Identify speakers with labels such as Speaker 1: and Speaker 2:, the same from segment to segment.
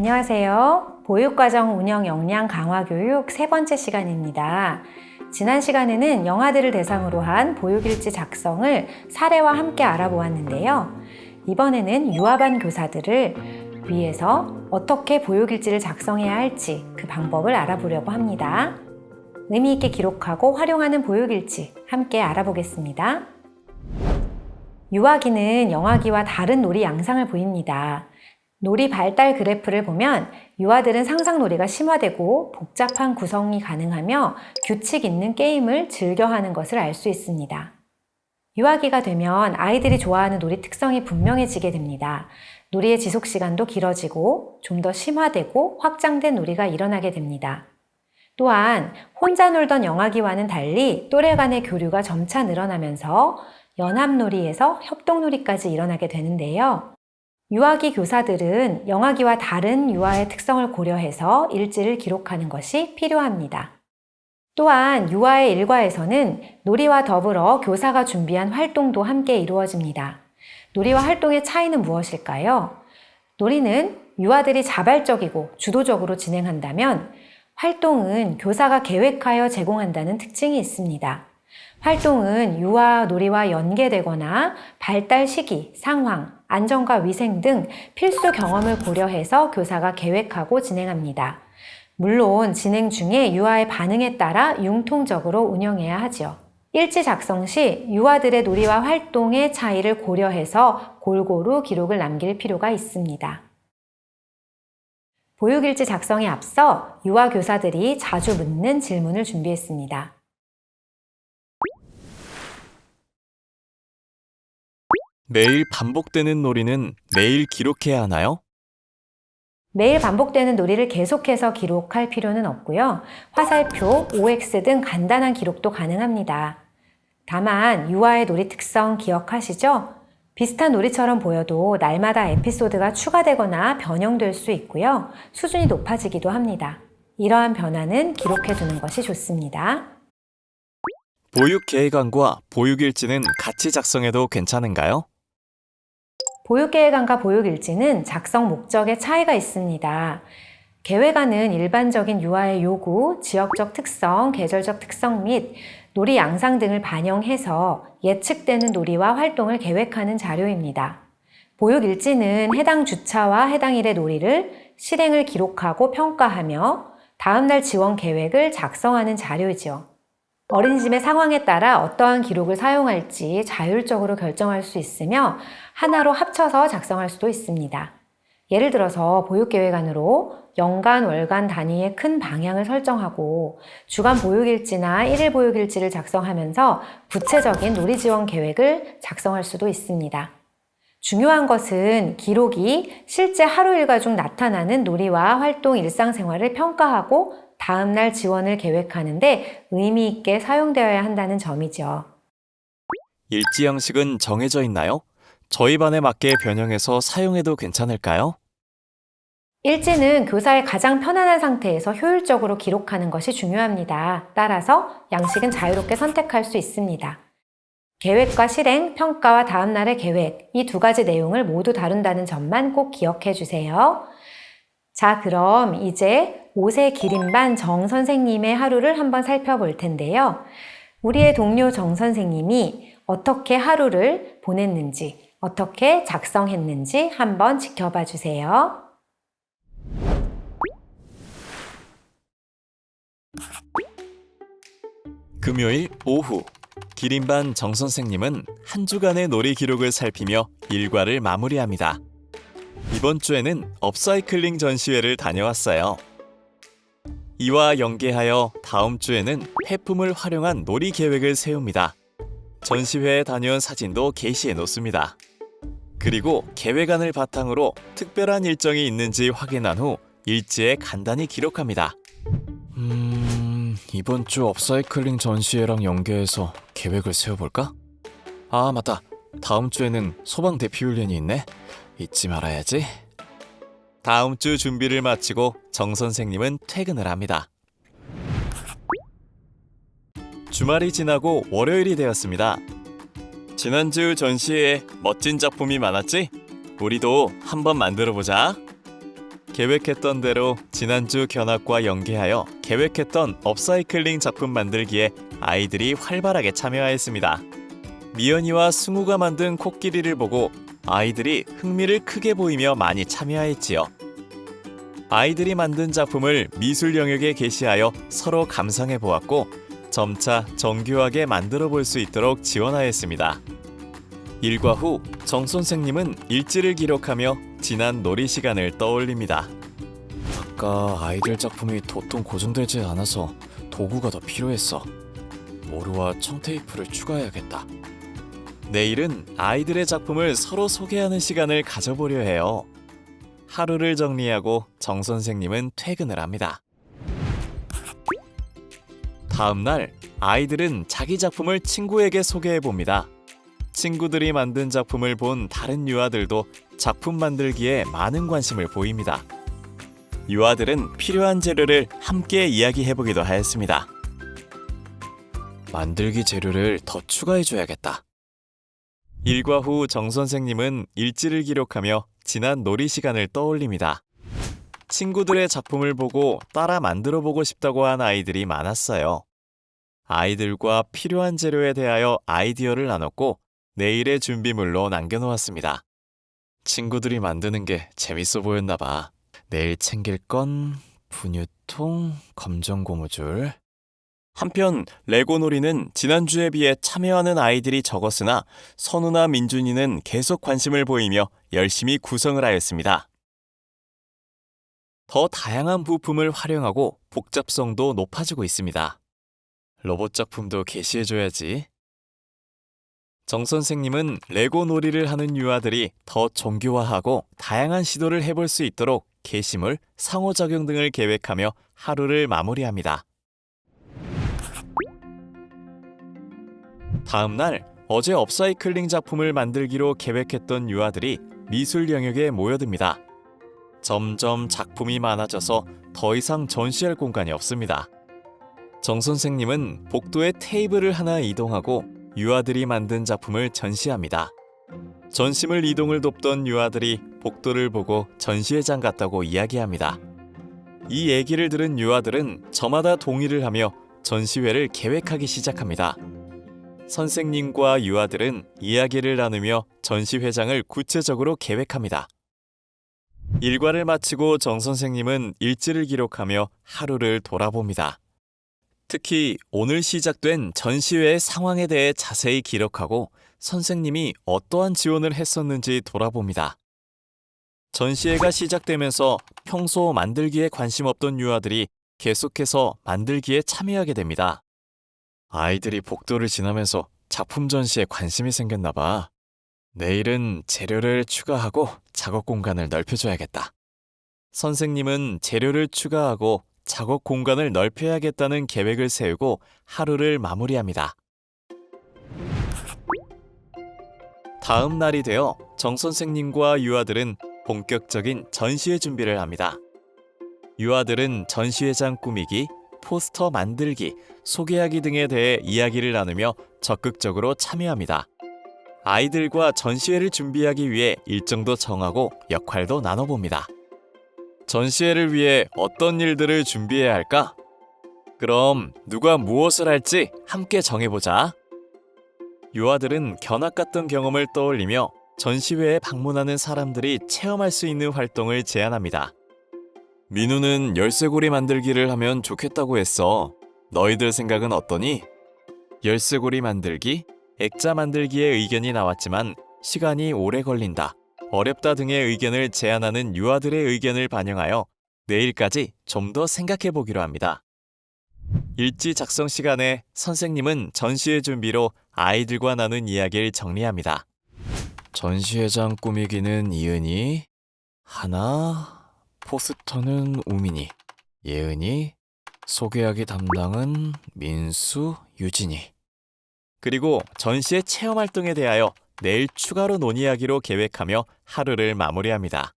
Speaker 1: 안녕하세요. 보육과정 운영 역량 강화 교육 세 번째 시간입니다. 지난 시간에는 영아들을 대상으로 한 보육일지 작성을 사례와 함께 알아보았는데요. 이번에는 유아반 교사들을 위해서 어떻게 보육일지를 작성해야 할지 그 방법을 알아보려고 합니다. 의미 있게 기록하고 활용하는 보육일지 함께 알아보겠습니다. 유아기는 영아기와 다른 놀이 양상을 보입니다. 놀이 발달 그래프를 보면 유아들은 상상놀이가 심화되고 복잡한 구성이 가능하며 규칙 있는 게임을 즐겨하는 것을 알 수 있습니다. 유아기가 되면 아이들이 좋아하는 놀이 특성이 분명해지게 됩니다. 놀이의 지속 시간도 길어지고 좀 더 심화되고 확장된 놀이가 일어나게 됩니다. 또한 혼자 놀던 영아기와는 달리 또래 간의 교류가 점차 늘어나면서 연합놀이에서 협동놀이까지 일어나게 되는데요. 유아기 교사들은 영아기와 다른 유아의 특성을 고려해서 일지를 기록하는 것이 필요합니다. 또한 유아의 일과에서는 놀이와 더불어 교사가 준비한 활동도 함께 이루어집니다. 놀이와 활동의 차이는 무엇일까요? 놀이는 유아들이 자발적이고 주도적으로 진행한다면 활동은 교사가 계획하여 제공한다는 특징이 있습니다. 활동은 유아 놀이와 연계되거나 발달 시기, 상황, 안전과 위생 등 필수 경험을 고려해서 교사가 계획하고 진행합니다. 물론 진행 중에 유아의 반응에 따라 융통적으로 운영해야 하죠. 일지 작성 시 유아들의 놀이와 활동의 차이를 고려해서 골고루 기록을 남길 필요가 있습니다. 보육일지 작성에 앞서 유아 교사들이 자주 묻는 질문을 준비했습니다.
Speaker 2: 매일 반복되는 놀이는 매일 기록해야 하나요?
Speaker 1: 매일 반복되는 놀이를 계속해서 기록할 필요는 없고요. 화살표, OX 등 간단한 기록도 가능합니다. 다만 유아의 놀이 특성 기억하시죠? 비슷한 놀이처럼 보여도 날마다 에피소드가 추가되거나 변형될 수 있고요. 수준이 높아지기도 합니다. 이러한 변화는 기록해 두는 것이 좋습니다.
Speaker 2: 보육계획안과 보육일지는 같이 작성해도 괜찮은가요?
Speaker 1: 보육계획안과 보육일지는 작성 목적에 차이가 있습니다. 계획안은 일반적인 유아의 요구, 지역적 특성, 계절적 특성 및 놀이 양상 등을 반영해서 예측되는 놀이와 활동을 계획하는 자료입니다. 보육일지는 해당 주차와 해당 일의 놀이를 실행을 기록하고 평가하며 다음날 지원 계획을 작성하는 자료이죠. 어린이집의 상황에 따라 어떠한 기록을 사용할지 자율적으로 결정할 수 있으며 하나로 합쳐서 작성할 수도 있습니다. 예를 들어서 보육계획안으로 연간, 월간 단위의 큰 방향을 설정하고 주간 보육일지나 일일 보육일지를 작성하면서 구체적인 놀이 지원 계획을 작성할 수도 있습니다. 중요한 것은 기록이 실제 하루 일과 중 나타나는 놀이와 활동 일상생활을 평가하고 다음날 지원을 계획하는데 의미 있게 사용되어야 한다는 점이죠.
Speaker 2: 일지 형식은 정해져 있나요? 저희 반에 맞게 변형해서 사용해도 괜찮을까요?
Speaker 1: 일지는 교사의 가장 편안한 상태에서 효율적으로 기록하는 것이 중요합니다. 따라서 양식은 자유롭게 선택할 수 있습니다. 계획과 실행, 평가와 다음날의 계획, 이 두 가지 내용을 모두 다룬다는 점만 꼭 기억해 주세요. 자, 그럼 이제 5세 기린반 정 선생님의 하루를 한번 살펴볼 텐데요. 우리의 동료 정 선생님이 어떻게 하루를 보냈는지, 어떻게 작성했는지 한번 지켜봐 주세요.
Speaker 2: 금요일 오후, 기린반 정 선생님은 한 주간의 놀이 기록을 살피며 일과를 마무리합니다. 이번 주에는 업사이클링 전시회를 다녀왔어요. 이와 연계하여 다음 주에는 폐품을 활용한 놀이 계획을 세웁니다. 전시회에 다녀온 사진도 게시해 놓습니다. 그리고 계획안을 바탕으로 특별한 일정이 있는지 확인한 후 일지에 간단히 기록합니다. 이번 주 업사이클링 전시회랑 연계해서 계획을 세워볼까? 아, 맞다. 다음 주에는 소방 대피 훈련이 있네. 잊지 말아야지. 다음 주 준비를 마치고 정 선생님은 퇴근을 합니다. 주말이 지나고 월요일이 되었습니다. 지난주 전시회에 멋진 작품이 많았지? 우리도 한번 만들어보자. 계획했던 대로 지난주 견학과 연계하여 계획했던 업사이클링 작품 만들기에 아이들이 활발하게 참여하였습니다. 미연이와 승우가 만든 코끼리를 보고 아이들이 흥미를 크게 보이며 많이 참여하였지요. 아이들이 만든 작품을 미술 영역에 게시하여 서로 감상해 보았고 점차 정교하게 만들어 볼 수 있도록 지원하였습니다. 일과 후 정 선생님은 일지를 기록하며 지난 놀이 시간을 떠올립니다. 아까 아이들 작품이 도통 고정되지 않아서 도구가 더 필요했어. 모루와 청테이프를 추가해야겠다. 내일은 아이들의 작품을 서로 소개하는 시간을 가져보려 해요. 하루를 정리하고 정 선생님은 퇴근을 합니다. 다음 날 아이들은 자기 작품을 친구에게 소개해 봅니다. 친구들이 만든 작품을 본 다른 유아들도 작품 만들기에 많은 관심을 보입니다. 유아들은 필요한 재료를 함께 이야기해 보기도 하였습니다. 만들기 재료를 더 추가해 줘야겠다. 일과 후 정 선생님은 일지를 기록하며 지난 놀이 시간을 떠올립니다. 친구들의 작품을 보고 따라 만들어 보고 싶다고 한 아이들이 많았어요. 아이들과 필요한 재료에 대하여 아이디어를 나눴고 내일의 준비물로 남겨놓았습니다. 친구들이 만드는 게 재밌어 보였나 봐. 내일 챙길 건 분유통, 검정 고무줄. 한편 레고 놀이는 지난주에 비해 참여하는 아이들이 적었으나 선우나 민준이는 계속 관심을 보이며 열심히 구성을 하였습니다. 더 다양한 부품을 활용하고 복잡성도 높아지고 있습니다. 로봇 작품도 게시해줘야지. 정 선생님은 레고 놀이를 하는 유아들이 더 정교화하고 다양한 시도를 해볼 수 있도록 게시물, 상호작용 등을 계획하며 하루를 마무리합니다. 다음 날 어제 업사이클링 작품을 만들기로 계획했던 유아들이 미술 영역에 모여듭니다. 점점 작품이 많아져서 더 이상 전시할 공간이 없습니다. 정 선생님은 복도에 테이블을 하나 이동하고 유아들이 만든 작품을 전시합니다. 전시물 이동을 돕던 유아들이 복도를 보고 전시회장 같다고 이야기합니다. 이 얘기를 들은 유아들은 저마다 동의를 하며 전시회를 계획하기 시작합니다. 선생님과 유아들은 이야기를 나누며 전시회장을 구체적으로 계획합니다. 일과를 마치고 정 선생님은 일지를 기록하며 하루를 돌아봅니다. 특히 오늘 시작된 전시회의 상황에 대해 자세히 기록하고 선생님이 어떠한 지원을 했었는지 돌아봅니다. 전시회가 시작되면서 평소 만들기에 관심 없던 유아들이 계속해서 만들기에 참여하게 됩니다. 아이들이 복도를 지나면서 작품 전시에 관심이 생겼나 봐. 내일은 재료를 추가하고 작업 공간을 넓혀줘야겠다. 선생님은 재료를 추가하고 작업 공간을 넓혀야겠다는 계획을 세우고 하루를 마무리합니다. 다음 날이 되어 정 선생님과 유아들은 본격적인 전시회 준비를 합니다. 유아들은 전시회장 꾸미기, 포스터 만들기, 소개하기 등에 대해 이야기를 나누며 적극적으로 참여합니다. 아이들과 전시회를 준비하기 위해 일정도 정하고 역할도 나눠봅니다. 전시회를 위해 어떤 일들을 준비해야 할까? 그럼 누가 무엇을 할지 함께 정해보자. 유아들은 견학 갔던 경험을 떠올리며 전시회에 방문하는 사람들이 체험할 수 있는 활동을 제안합니다. 민우는 열쇠고리 만들기를 하면 좋겠다고 했어. 너희들 생각은 어떠니? 열쇠고리 만들기, 액자 만들기의 의견이 나왔지만 시간이 오래 걸린다, 어렵다 등의 의견을 제안하는 유아들의 의견을 반영하여 내일까지 좀 더 생각해 보기로 합니다. 일지 작성 시간에 선생님은 전시회 준비로 아이들과 나눈 이야기를 정리합니다. 전시회장 꾸미기는 이은이, 하나, 포스터는 우민이, 예은이, 소개하기 담당은 민수, 유진이. 그리고 전시회 체험 활동에 대하여 내일 추가로 논의하기로 계획하며 하루를 마무리합니다.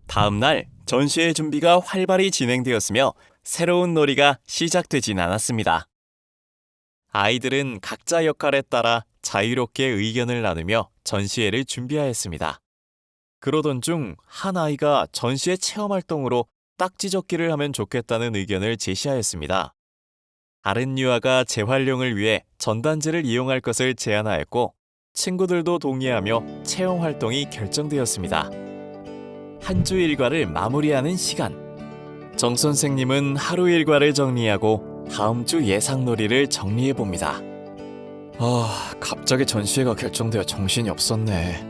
Speaker 2: 다음 날 전시회 준비가 활발히 진행되었으며 새로운 놀이가 시작되진 않았습니다. 아이들은 각자 역할에 따라 자유롭게 의견을 나누며 전시회를 준비하였습니다. 그러던 중 한 아이가 전시회 체험 활동으로 딱지접기를 하면 좋겠다는 의견을 제시하였습니다. 다른 유아가 재활용을 위해 전단지를 이용할 것을 제안하였고 친구들도 동의하며 체험 활동이 결정되었습니다. 한 주 일과를 마무리하는 시간. 정 선생님은 하루 일과를 정리하고 다음 주 예상 놀이를 정리해 봅니다. 갑자기 전시회가 결정되어 정신이 없었네.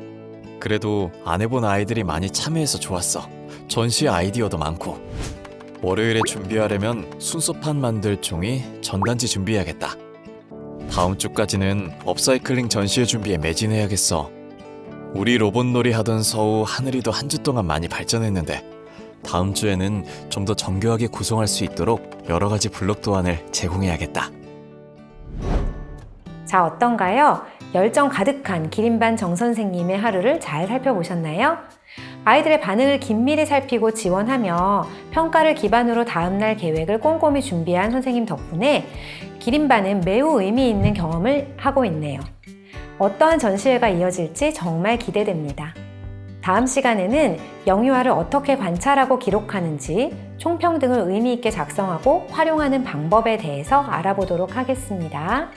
Speaker 2: 그래도 안 해본 아이들이 많이 참여해서 좋았어. 전시회 아이디어도 많고. 월요일에 준비하려면 순서판 만들 종이, 전단지 준비해야겠다. 다음 주까지는 업사이클링 전시회 준비에 매진해야겠어. 우리 로봇놀이 하던 서우, 하늘이도 한 주 동안 많이 발전했는데 다음 주에는 좀 더 정교하게 구성할 수 있도록 여러 가지 블록 도안을 제공해야겠다.
Speaker 1: 자, 어떤가요? 열정 가득한 기린반 정 선생님의 하루를 잘 살펴보셨나요? 아이들의 반응을 긴밀히 살피고 지원하며 평가를 기반으로 다음날 계획을 꼼꼼히 준비한 선생님 덕분에 기린반은 매우 의미 있는 경험을 하고 있네요. 어떠한 전시회가 이어질지 정말 기대됩니다. 다음 시간에는 영유아를 어떻게 관찰하고 기록하는지, 총평등을 의미 있게 작성하고 활용하는 방법에 대해서 알아보도록 하겠습니다.